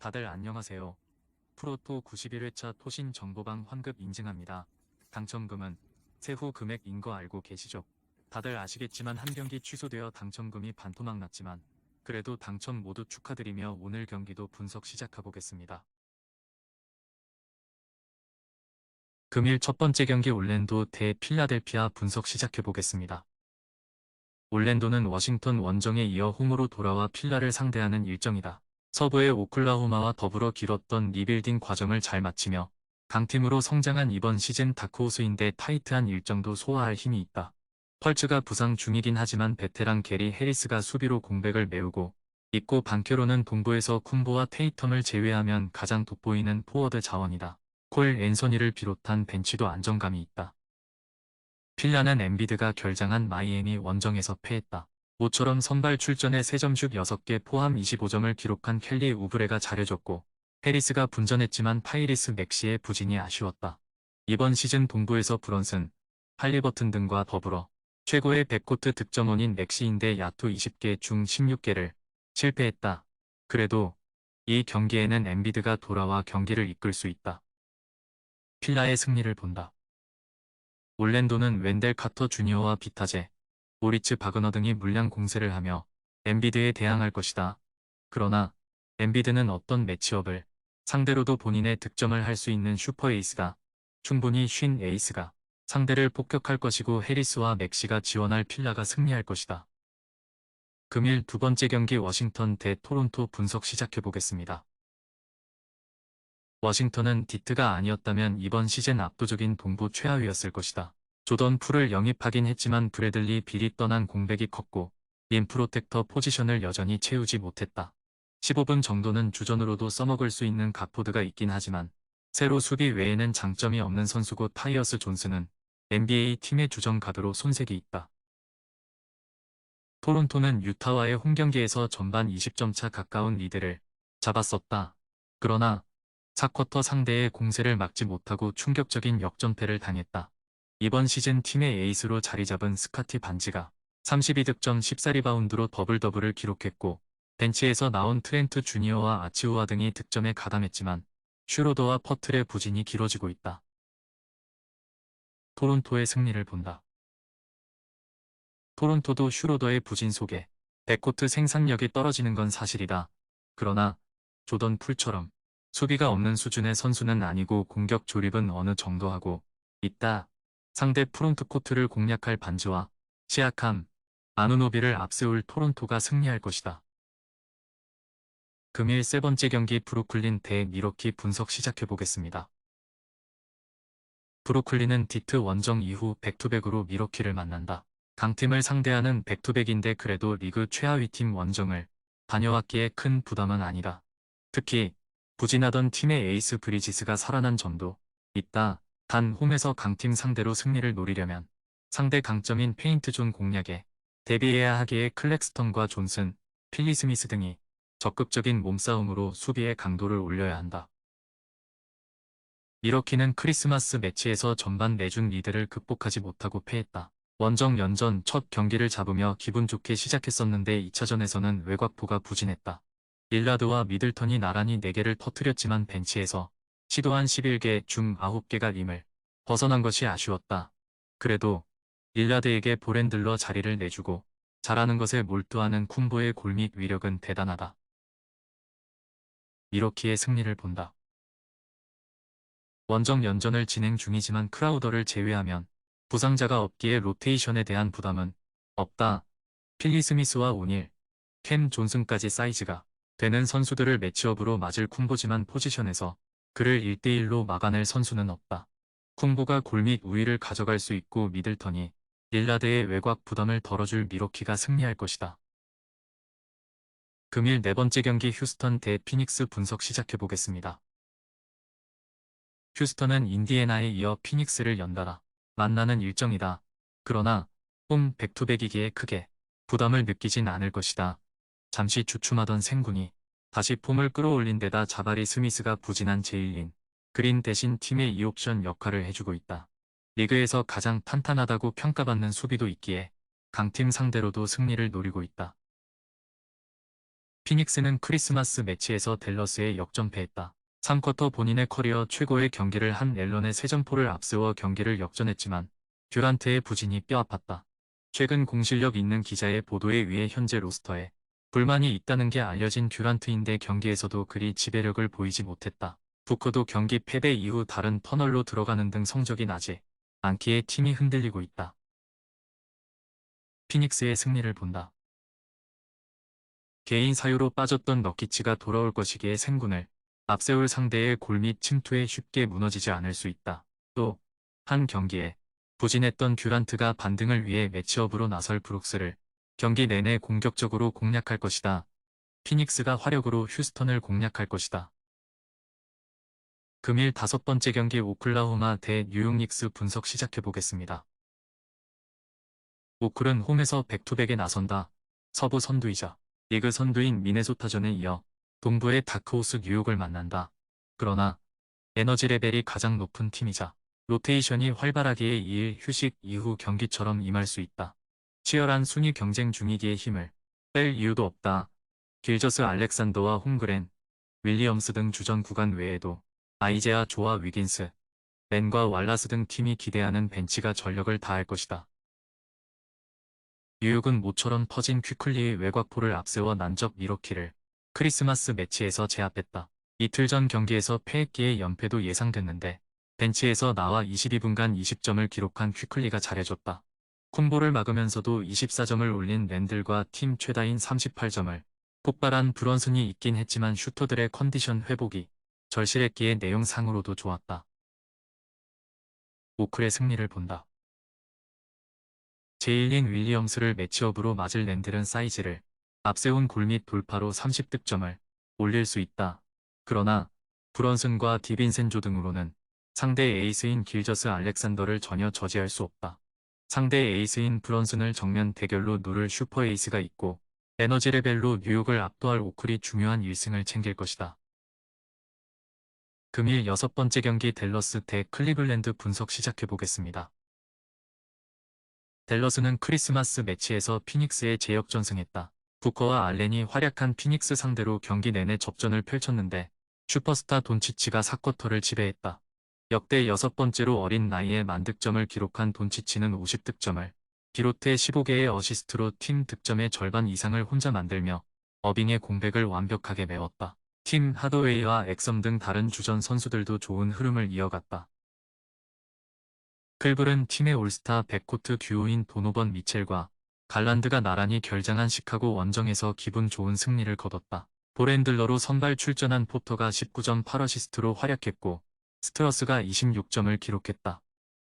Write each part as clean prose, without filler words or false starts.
다들 안녕하세요. 프로토 91회차 토신 정보방 환급 인증합니다. 당첨금은 세후 금액인 거 알고 계시죠? 다들 아시겠지만 한 경기 취소되어 당첨금이 반토막 났지만 그래도 당첨 모두 축하드리며 오늘 경기도 분석 시작해보겠습니다. 금일 첫 번째 경기 올랜도 대 필라델피아 분석 시작해보겠습니다. 올랜도는 워싱턴 원정에 이어 홈으로 돌아와 필라를 상대하는 일정이다. 서부의 오클라호마와 더불어 길었던 리빌딩 과정을 잘 마치며 강팀으로 성장한 이번 시즌 다크호스인데 타이트한 일정도 소화할 힘이 있다. 펄츠가 부상 중이긴 하지만 베테랑 게리 해리스가 수비로 공백을 메우고 있고 반케로는 동부에서 쿤보와 테이텀을 제외하면 가장 돋보이는 포워드 자원이다. 콜 앤서니를 비롯한 벤치도 안정감이 있다. 필라는 엠비드가 결장한 마이애미 원정에서 패했다. 모처럼 선발 출전에 3점슛 6개 포함 25점을 기록한 켈리 우브레가 잘해줬고 해리스가 분전했지만 타이리스 맥시의 부진이 아쉬웠다. 이번 시즌 동부에서 브런슨, 할리버튼 등과 더불어 최고의 백코트 득점원인 맥시인데 야투 20개 중 16개를 실패했다. 그래도 이 경기에는 엠비드가 돌아와 경기를 이끌 수 있다. 필라의 승리를 본다. 올랜도는 웬델 카터 주니어와 비타제, 모리츠 바그너 등이 물량 공세를 하며 엠비드에 대항할 것이다. 그러나 엠비드는 어떤 매치업을 상대로도 본인의 득점을 할 수 있는 슈퍼 에이스가 충분히 쉰 에이스가 상대를 폭격할 것이고 해리스와 맥시가 지원할 필라가 승리할 것이다. 금일 두 번째 경기 워싱턴 대 토론토 분석 시작해보겠습니다. 워싱턴은 디트가 아니었다면 이번 시즌 압도적인 동부 최하위였을 것이다. 조던 풀을 영입하긴 했지만 브래들리 빌이 떠난 공백이 컸고 림 프로텍터 포지션을 여전히 채우지 못했다. 15분 정도는 주전으로도 써먹을 수 있는 갓포드가 있긴 하지만 새로 수비 외에는 장점이 없는 선수고 타이어스 존스는 NBA 팀의 주전 가드로 손색이 있다. 토론토는 유타와의 홈경기에서 전반 20점 차 가까운 리드를 잡았었다. 그러나 4쿼터 상대의 공세를 막지 못하고 충격적인 역전패를 당했다. 이번 시즌 팀의 에이스로 자리 잡은 스카티 반지가 32득점 14리바운드로 더블더블을 기록했고 벤치에서 나온 트렌트 주니어와 아치우아 등이 득점에 가담했지만 슈로더와 퍼틀의 부진이 길어지고 있다. 토론토의 승리를 본다. 토론토도 슈로더의 부진 속에 백코트 생산력이 떨어지는 건 사실이다. 그러나 조던 풀처럼 수비가 없는 수준의 선수는 아니고 공격 조립은 어느 정도 하고 있다. 상대 프론트 코트를 공략할 반지와 시아캄, 아누노비를 앞세울 토론토가 승리할 것이다. 금일 세 번째 경기 브루클린 대 미러키 분석 시작해보겠습니다. 브루클린은 디트 원정 이후 백투백으로 미러키를 만난다. 강팀을 상대하는 백투백인데 그래도 리그 최하위팀 원정을 다녀왔기에 큰 부담은 아니다. 특히 부진하던 팀의 에이스 브리지스가 살아난 점도 있다. 단 홈에서 강팀 상대로 승리를 노리려면 상대 강점인 페인트존 공략에 대비해야 하기에 클렉스턴과 존슨, 필리 스미스 등이 적극적인 몸싸움으로 수비의 강도를 올려야 한다. 미러키는 크리스마스 매치에서 전반 내준 리드를 극복하지 못하고 패했다. 원정 연전 첫 경기를 잡으며 기분 좋게 시작했었는데 2차전에서는 외곽포가 부진했다. 릴라드와 미들턴이 나란히 4개를 터뜨렸지만 벤치에서 시도한 11개 중 9개가 림을 벗어난 것이 아쉬웠다. 그래도 릴라드에게 볼핸들러 자리를 내주고 잘하는 것에 몰두하는 쿤보의 골밑 위력은 대단하다. 미러키의 승리를 본다. 원정 연전을 진행 중이지만 크라우더를 제외하면 부상자가 없기에 로테이션에 대한 부담은 없다. 필리 스미스와 오닐, 캠 존슨까지 사이즈가 되는 선수들을 매치업으로 맞을 쿤보지만 포지션에서 그를 1대1로 막아낼 선수는 없다. 쿤보가 골밑 우위를 가져갈 수 있고 미들턴이 릴라드의 외곽 부담을 덜어줄 미러키가 승리할 것이다. 금일 네 번째 경기 휴스턴 대 피닉스 분석 시작해보겠습니다. 휴스턴은 인디애나에 이어 피닉스를 연달아 만나는 일정이다. 그러나 홈 백투백이기에 크게 부담을 느끼진 않을 것이다. 잠시 주춤하던 생군이 다시 폼을 끌어올린 데다 자바리 스미스가 부진한 제일린 그린 대신 팀의 2옵션 역할을 해주고 있다. 리그에서 가장 탄탄하다고 평가받는 수비도 있기에 강팀 상대로도 승리를 노리고 있다. 피닉스는 크리스마스 매치에서 댈러스에 역전패했다. 3쿼터 본인의 커리어 최고의 경기를 한 앨런의 3점포를 앞세워 경기를 역전했지만 듀란트의 부진이 뼈아팠다. 최근 공실력 있는 기자의 보도에 의해 현재 로스터에 불만이 있다는 게 알려진 듀란트인데 경기에서도 그리 지배력을 보이지 못했다. 부커도 경기 패배 이후 다른 터널로 들어가는 등 성적이 나지 않기에 팀이 흔들리고 있다. 피닉스의 승리를 본다. 개인 사유로 빠졌던 너키치가 돌아올 것이기에 생군을 앞세울 상대의 골 및 침투에 쉽게 무너지지 않을 수 있다. 또 한 경기에 부진했던 듀란트가 반등을 위해 매치업으로 나설 브룩스를 경기 내내 공격적으로 공략할 것이다. 피닉스가 화력으로 휴스턴을 공략할 것이다. 금일 5번째 경기 오클라호마 대 뉴욕 닉스 분석 시작해보겠습니다. 오클은 홈에서 백투백에 나선다. 서부 선두이자 리그 선두인 미네소타전에 이어 동부의 다크호스 뉴욕을 만난다. 그러나 에너지 레벨이 가장 높은 팀이자 로테이션이 활발하기에 2일 휴식 이후 경기처럼 임할 수 있다. 치열한 순위 경쟁 중이기에 힘을 뺄 이유도 없다. 길저스 알렉산더와 홈그렌, 윌리엄스 등 주전 구간 외에도 아이제아 조아 위긴스, 렌과 왈라스 등 팀이 기대하는 벤치가 전력을 다할 것이다. 뉴욕은 모처럼 퍼진 퀴클리의 외곽포를 앞세워 난적 미러키를 크리스마스 매치에서 제압했다. 이틀 전 경기에서 패했기에 연패도 예상됐는데 벤치에서 나와 22분간 20점을 기록한 퀴클리가 잘해줬다. 콤보를 막으면서도 24점을 올린 랜들과 팀 최다인 38점을 폭발한 브런슨이 있긴 했지만 슈터들의 컨디션 회복이 절실했기에 내용상으로도 좋았다. 오클의 승리를 본다. 제일린 윌리엄스를 매치업으로 맞을 랜들은 사이즈를 앞세운 골 및 돌파로 30득점을 올릴 수 있다. 그러나 브런슨과 디빈센조 등으로는 상대 에이스인 길저스 알렉산더를 전혀 저지할 수 없다. 상대 에이스인 브런슨을 정면 대결로 누를 슈퍼 에이스가 있고 에너지 레벨로 뉴욕을 압도할 오클이 중요한 1승을 챙길 것이다. 금일 6번째 경기 댈러스 대 클리블랜드 분석 시작해보겠습니다. 댈러스는 크리스마스 매치에서 피닉스에 재역전승했다. 부커와 알렌이 활약한 피닉스 상대로 경기 내내 접전을 펼쳤는데 슈퍼스타 돈치치가 4쿼터를 지배했다. 역대 6번째로 어린 나이에 만득점을 기록한 돈치치는 50득점을 비롯해 15개의 어시스트로 팀 득점의 절반 이상을 혼자 만들며 어빙의 공백을 완벽하게 메웠다. 팀 하더웨이와 엑섬 등 다른 주전 선수들도 좋은 흐름을 이어갔다. 클블은 팀의 올스타 백코트 듀오인 도노번 미첼과 갈란드가 나란히 결장한 시카고 원정에서 기분 좋은 승리를 거뒀다. 볼핸들러로 선발 출전한 포터가 19점 8어시스트로 활약했고 스트러스가 26점을 기록했다.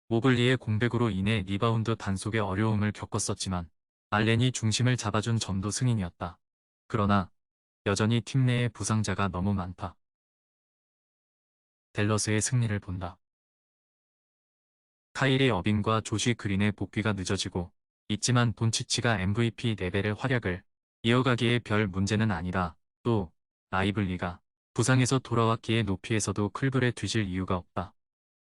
모블리의 공백으로 인해 리바운드 단속에 어려움을 겪었었지만 알렌이 중심을 잡아준 점도 승인이었다. 그러나 여전히 팀 내에 부상자가 너무 많다. 댈러스의 승리를 본다. 카이리 어빙과 조시 그린의 복귀가 늦어지고 있지만 돈치치가 MVP 레벨의 활약을 이어가기에 별 문제는 아니다. 또 라이블리가 부상에서 돌아왔기에 높이에서도 클블에 뒤질 이유가 없다.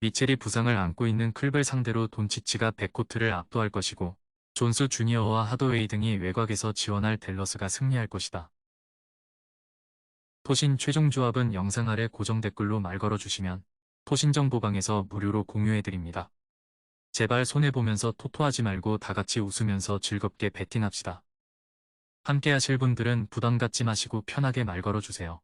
미첼이 부상을 안고 있는 클블 상대로 돈치치가 백코트를 압도할 것이고 존스 주니어와 하더웨이 등이 외곽에서 지원할 댈러스가 승리할 것이다. 토신 최종 조합은 영상 아래 고정 댓글로 말 걸어주시면 토신 정보방에서 무료로 공유해드립니다. 제발 손해보면서 토토하지 말고 다같이 웃으면서 즐겁게 베팅합시다. 함께 하실 분들은 부담 갖지 마시고 편하게 말 걸어주세요.